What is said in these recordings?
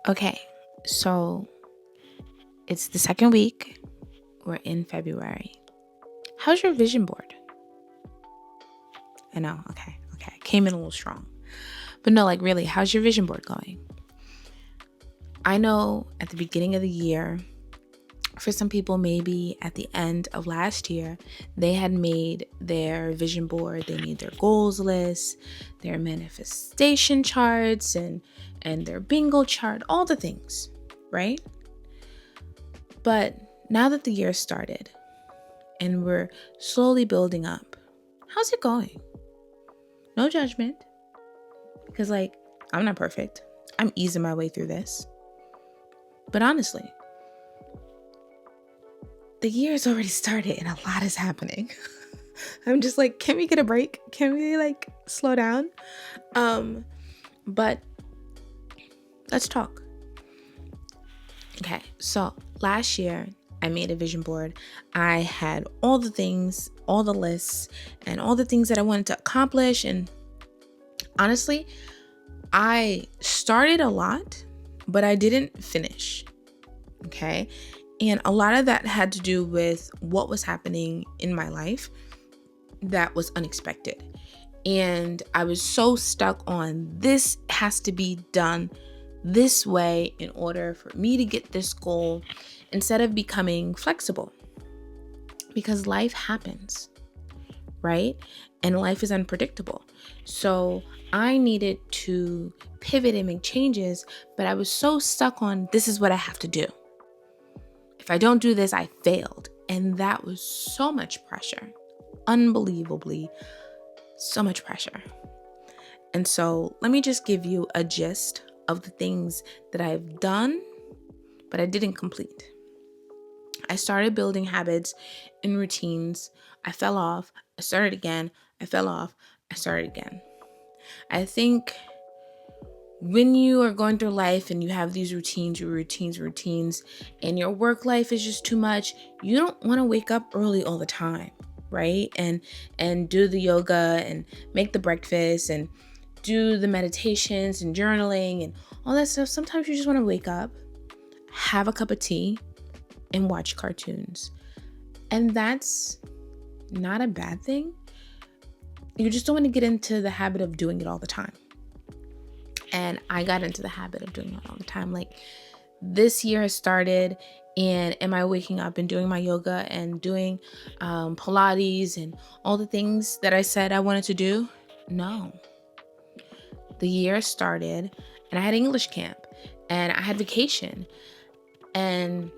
Okay, so it's the second week. We're in February. How's your vision board? I know, okay. Came in a little strong. But no, like really, how's your vision board going? I know at the beginning of the year, for some people, maybe at the end of last year, they had made their vision board, they made their goals list, their manifestation charts, and their bingo chart, all the things, right? But now that the year started and we're slowly building up, how's it going? No judgment, because I'm not perfect. I'm easing my way through this. But honestly, the year has already started and a lot is happening. I'm just like, can we get a break? Can we slow down? But let's talk. Okay, so last year I made a vision board. I had all the things, all the lists, and all the things that I wanted to accomplish. And honestly, I started a lot, but I didn't finish. Okay. And a lot of that had to do with what was happening in my life that was unexpected. And I was so stuck on this has to be done this way in order for me to get this goal, instead of becoming flexible, because life happens, right? And life is unpredictable. So I needed to pivot and make changes, but I was so stuck on this is what I have to do. If I don't do this, I failed. And that was so much pressure, unbelievably so much pressure. And so let me just give you a gist of the things that I've done, but I didn't complete. I started building habits and routines. I fell off. I started again. I fell off. I started again. I think when you are going through life and you have these routines, and your work life is just too much, you don't want to wake up early all the time, right? And do the yoga and make the breakfast and do the meditations and journaling and all that stuff. Sometimes you just want to wake up, have a cup of tea, and watch cartoons. And that's not a bad thing. You just don't want to get into the habit of doing it all the time. And I got into the habit of doing it all the time. This year has started, and am I waking up and doing my yoga and doing Pilates and all the things that I said I wanted to do? No. The year started and I had English camp and I had vacation and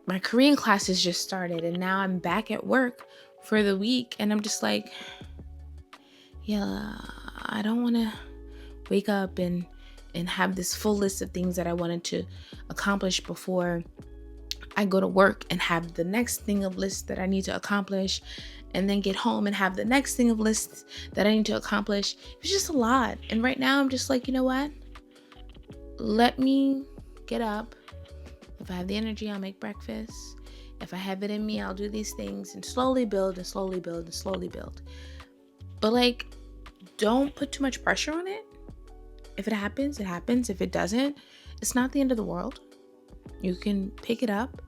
my Korean classes just started, and now I'm back at work for the week, and I'm just like, yeah, I don't want to wake up and have this full list of things that I wanted to accomplish before I go to work, and have the next thing of lists that I need to accomplish, and then get home and have the next thing of lists that I need to accomplish. It's just a lot. And right now I'm just like, you know what? Let me get up. If I have the energy, I'll make breakfast. If I have it in me, I'll do these things and slowly build and slowly build and slowly build. But don't put too much pressure on it. If it happens, it happens. If it doesn't, it's not the end of the world. You can pick it up.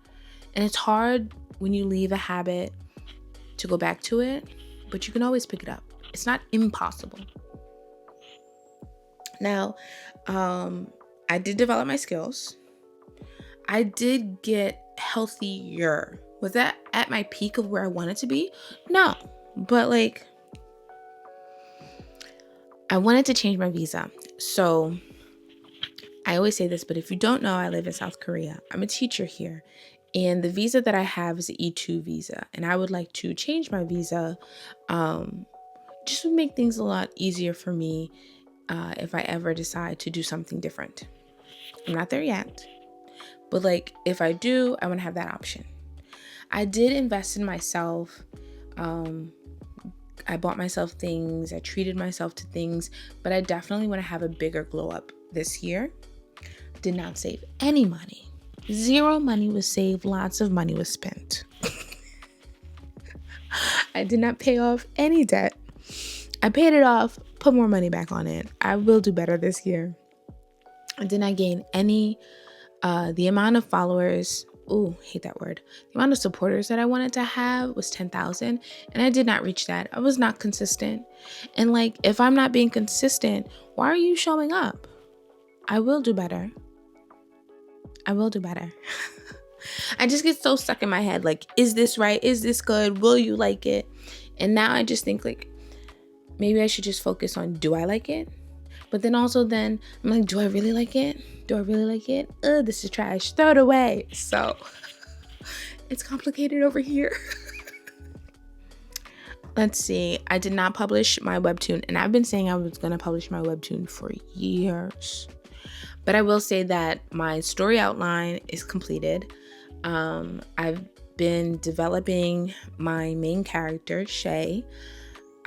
And it's hard when you leave a habit to go back to it, but you can always pick it up. It's not impossible. Now, I did develop my skills. I did get healthier. Was that at my peak of where I wanted to be? No, but I wanted to change my visa. So I always say this, but if you don't know, I live in South Korea. I'm a teacher here. And the visa that I have is an E2 visa. And I would like to change my visa just to make things a lot easier for me if I ever decide to do something different. I'm not there yet. But if I do, I want to have that option. I did invest in myself. I bought myself things. I treated myself to things. But I definitely want to have a bigger glow up this year. Did not save any money. 0 money was saved. Lots of money was spent. I did not pay off any debt. I paid it off, put more money back on it. I will do better this year. I did not gain any, the amount of followers, hate that word. The amount of supporters that I wanted to have was 10,000, and I did not reach that. I was not consistent. And like, if I'm not being consistent, why are you showing up? I will do better. I will do better. I just get so stuck in my head. Like, is this right? Is this good? Will you like it? And now I just think like, maybe I should just focus on, do I like it? But then also I'm like, do I really like it? Do I really like it? This is trash. Throw it away. So it's complicated over here. Let's see. I did not publish my webtoon, and I've been saying I was going to publish my webtoon for years. But I will say that my story outline is completed. I've been developing my main character, Shay.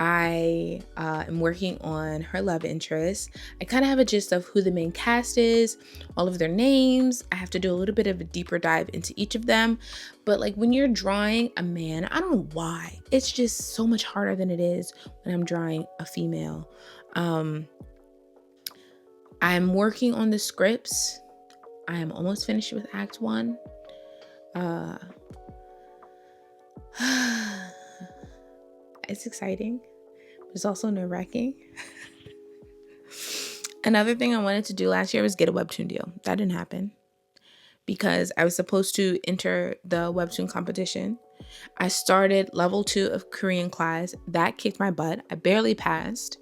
I am working on her love interest. I kind of have a gist of who the main cast is, all of their names. I have to do a little bit of a deeper dive into each of them. But like, when you're drawing a man, I don't know why, it's just so much harder than it is when I'm drawing a female. I'm working on the scripts. I am almost finished with Act 1. It's exciting, but it's also nerve-wracking. Another thing I wanted to do last year was get a webtoon deal. That didn't happen because I was supposed to enter the webtoon competition. I started level 2 of Korean class. That kicked my butt. I barely passed.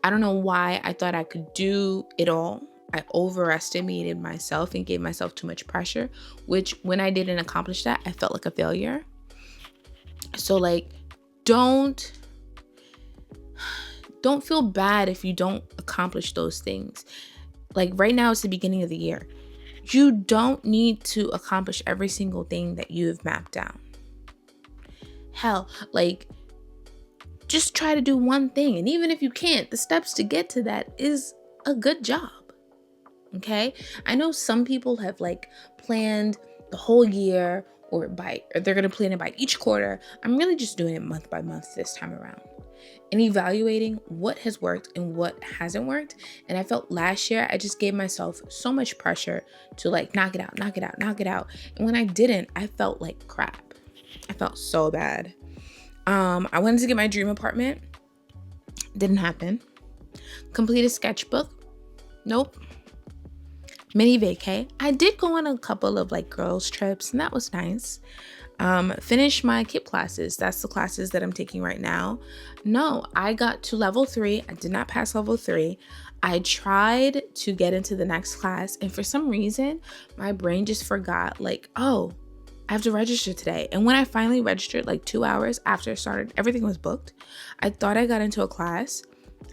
I don't know why I thought I could do it all. I overestimated myself and gave myself too much pressure, which when I didn't accomplish that, I felt like a failure. So like, don't feel bad if you don't accomplish those things. Like, right now it's the beginning of the year. You don't need to accomplish every single thing that you've mapped down. Hell, like, just try to do one thing. And even if you can't, the steps to get to that is a good job. Okay? I know some people have like planned the whole year or they're going to plan it by each quarter. I'm really just doing it month by month this time around and evaluating what has worked and what hasn't worked. And I felt last year, I just gave myself so much pressure to like, knock it out. And when I didn't, I felt like crap. I felt so bad. I wanted to get my dream apartment. Didn't happen. Complete a sketchbook. Nope. Mini vacay. I did go on a couple of like girls trips, and that was nice. Finish my KIP classes. That's the classes that I'm taking right now. No, I got to level 3. I did not pass level 3. I tried to get into the next class, and for some reason, my brain just forgot like, oh, I have to register today. And when I finally registered, like 2 hours after I started, everything was booked. I thought I got into a class.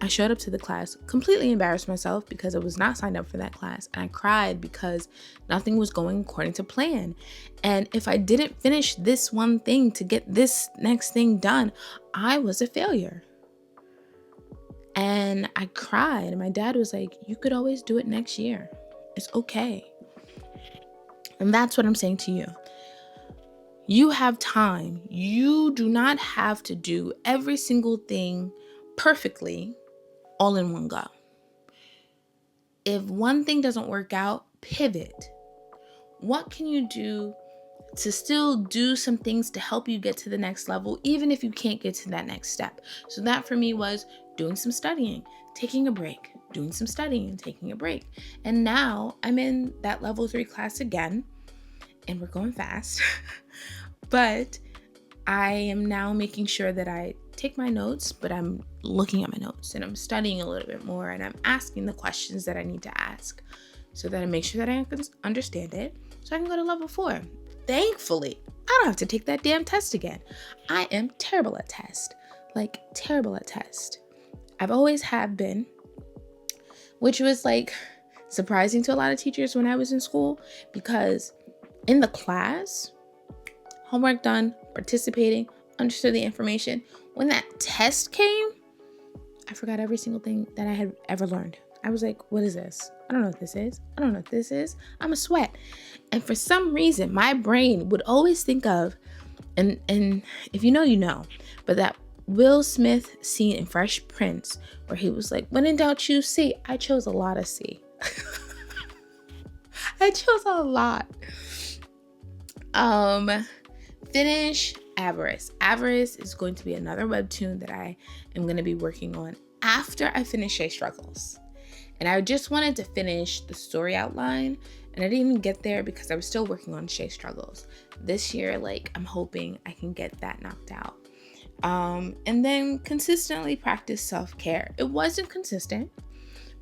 I showed up to the class, completely embarrassed myself because I was not signed up for that class. And I cried because nothing was going according to plan. And if I didn't finish this one thing to get this next thing done, I was a failure. And I cried. And my dad was like, you could always do it next year. It's okay. And that's what I'm saying to you. You have time. You do not have to do every single thing perfectly all in one go. If one thing doesn't work out, pivot. What can you do to still do some things to help you get to the next level, even if you can't get to that next step? So that for me was doing some studying, taking a break, doing some studying and taking a break. And now I'm in that level 3 class again, and we're going fast. But I am now making sure that I take my notes, but I'm looking at my notes and I'm studying a little bit more and I'm asking the questions that I need to ask so that I make sure that I can understand it so I can go to level 4. Thankfully, I don't have to take that damn test again. I am terrible at test. Like, terrible at test. I've always have been, which was like surprising to a lot of teachers when I was in school, because in the class, homework done, participating, understood the information. When that test came, I forgot every single thing that I had ever learned. I was like, what is this? I don't know what this is. I don't know what this is. I'm a sweat. And for some reason, my brain would always think of, and if you know, you know, but that Will Smith scene in Fresh Prince where he was like, when in doubt, choose C. I chose a lot of C. I chose a lot. Finish Avarice. Avarice is going to be another webtoon that I am going to be working on after I finish Shay Struggles. And I just wanted to finish the story outline, and I didn't even get there because I was still working on Shay Struggles. This year, like, I'm hoping I can get that knocked out. And then consistently practice self-care. It wasn't consistent,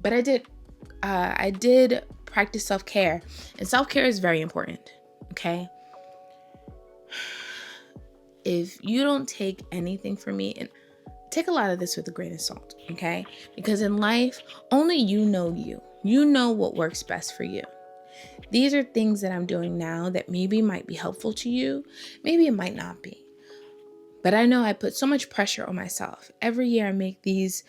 but I did practice self-care, and self-care is very important, okay? If you don't take anything from me, and take a lot of this with a grain of salt, okay? Because in life, only you know you. You know what works best for you. These are things that I'm doing now that maybe might be helpful to you. Maybe it might not be. But I know I put so much pressure on myself. Every year I make these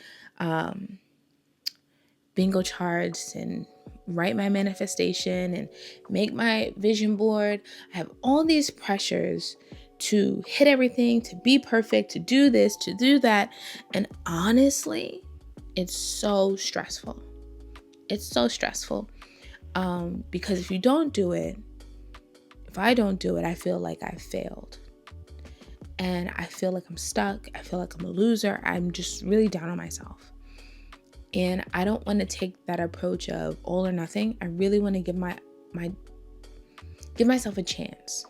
bingo charts and write my manifestation and make my vision board. I have all these pressures to hit everything, to be perfect, to do this, to do that. And honestly, it's so stressful. It's so stressful. Because if you don't do it, if I don't do it, I feel like I've failed. And I feel like I'm stuck. I feel like I'm a loser. I'm just really down on myself. And I don't want to take that approach of all or nothing. I really want to give myself a chance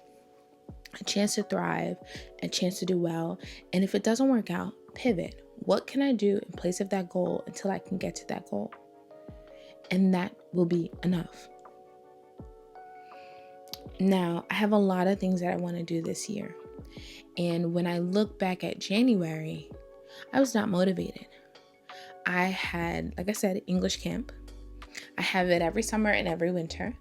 to thrive, a chance to do well. And if it doesn't work out, pivot. What can I do in place of that goal until I can get to that goal? And that will be enough. Now, I have a lot of things that I want to do this year. And when I look back at January, I was not motivated. I had, like I said, English camp. I have it every summer and every winter.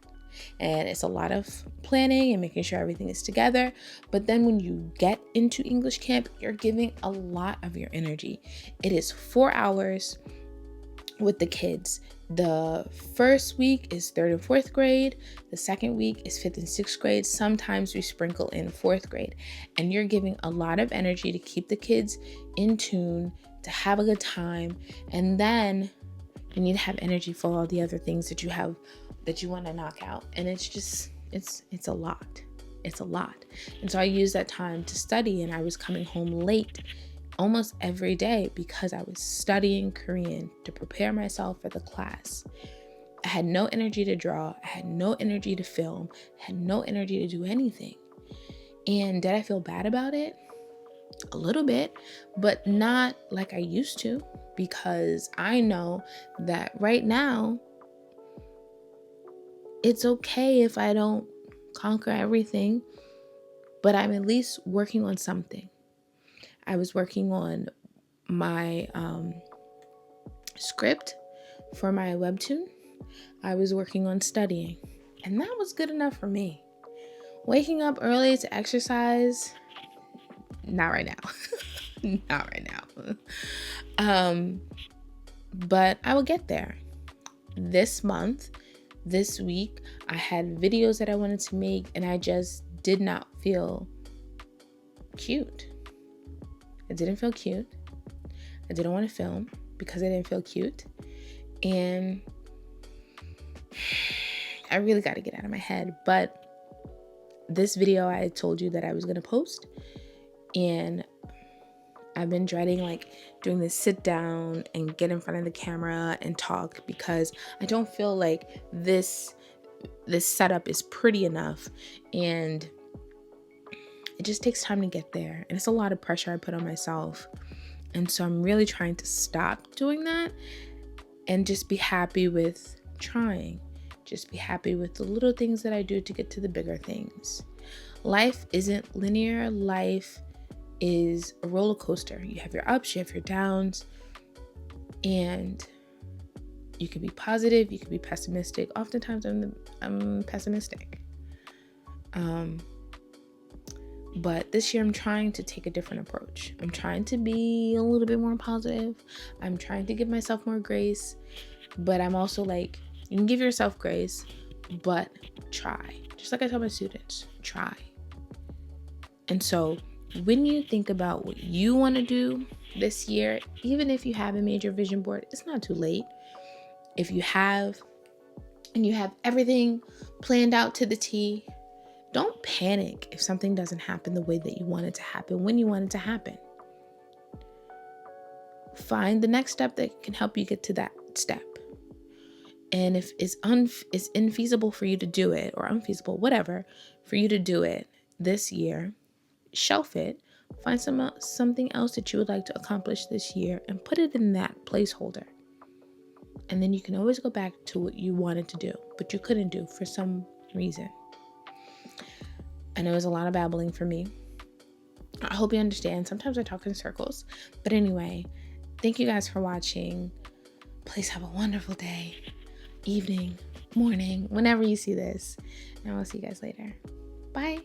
And it's a lot of planning and making sure everything is together. But then when you get into English camp, you're giving a lot of your energy. It is 4 hours with the kids. The first week is 3rd and 4th grade. The second week is 5th and 6th grade. Sometimes we sprinkle in 4th grade. And you're giving a lot of energy to keep the kids in tune, to have a good time. And then you need to have energy for all the other things that you have that you want to knock out. And it's just, it's a lot. It's a lot. And so I used that time to study, and I was coming home late almost every day because I was studying Korean to prepare myself for the class. I had no energy to draw. I had no energy to film. I had no energy to do anything. And did I feel bad about it? A little bit, but not like I used to, because I know that right now it's okay if I don't conquer everything, but I'm at least working on something. I was working on my script for my webtoon. I was working on studying, and that was good enough for me. Waking up early to exercise, not right now. Not right now. But I will get there. This month, this week, I had videos that I wanted to make, and I just did not feel cute. I didn't feel cute. I didn't want to film because I didn't feel cute. And I really got to get out of my head. But this video, I told you that I was going to post. And I've been dreading like doing this sit down and get in front of the camera and talk, because I don't feel like this setup is pretty enough, and it just takes time to get there, and it's a lot of pressure I put on myself. And so I'm really trying to stop doing that and just be happy with trying. Just be happy with the little things that I do to get to the bigger things. Life isn't linear. Life is a roller coaster. You have your ups, you have your downs, and you can be positive, you can be pessimistic. Oftentimes I'm pessimistic. But this year I'm trying to take a different approach. I'm trying to be a little bit more positive. I'm trying to give myself more grace, but I'm also like, you can give yourself grace, but try. Just like I tell my students, try. And so when you think about what you want to do this year, even if you haven't made your vision board, it's not too late. If you have, and you have everything planned out to the T, don't panic if something doesn't happen the way that you want it to happen, when you want it to happen. Find the next step that can help you get to that step. And if it's infeasible for you to do it, or unfeasible, whatever, for you to do it this year, shelf it. Find something else that you would like to accomplish this year and put it in that placeholder. And then you can always go back to what you wanted to do, but you couldn't do for some reason. I know it was a lot of babbling for me. I hope you understand. Sometimes I talk in circles. But anyway, thank you guys for watching. Please have a wonderful day, evening, morning, whenever you see this. And I'll see you guys later. Bye.